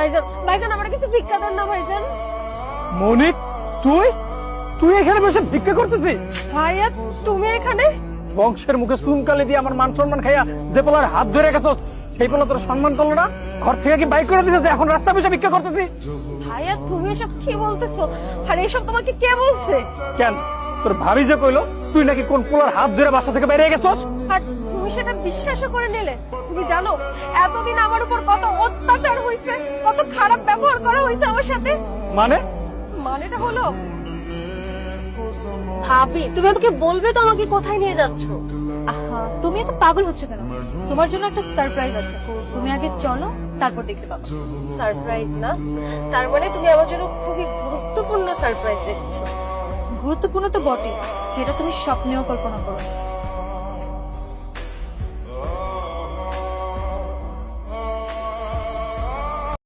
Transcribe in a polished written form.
ভাইজান ভাইজান আমার কিছু ভিক্ষা দেন না ভাইজান। মনিক, তুই তুই এখানে বসে ভিক্ষা করতেছিস? ভাইয়া তুমি এখানে? বংশের মুখে চুনকালি দিয়ে আমার মান সম্মান খাইয়া যে পোলার হাত ধরে গেছ, সেই পোলা তোর সম্মান করলো না? ঘর থেকে কি বাইক করে দিতেছে, এখন রাস্তা বসে ভিক্ষা করতেছি? ভাইয়া তুমি এসব কি বলতেছো? আর এসব তোমাকে কে বলছে? কেন, তোর ভাবি যে কইলো তুই নাকি কোন পোলার হাত ধরে বাসা থেকে বাইরে গেছস? আর তুমি সেটা বিশ্বাসও করে নিলে? তুমি জানো এতদিন আমার উপর কত অত্যাচার হয়েছে, কত খারাপ ব্যবহার করা হয়েছে আমার সাথে? মানেটা হলো ভাবি, তুমি আমাকে বলবে তো আমাকে কোথায় নিয়ে যাচ্ছো? আহা, তুমি এত পাগল হচ্ছ কেন? তোমার জন্য একটা সারপ্রাইজ আছে, তুমি আগে চলো, তারপর দেখতে পাবো। সারপ্রাইজ না? তার মানে তুমি আমার জন্য খুবই গুরুত্বপূর্ণ সারপ্রাইজ রেখেছো। গুরুত্বপূর্ণ তো বটে, যেটা তুমি স্বপ্নেও কল্পনা করো।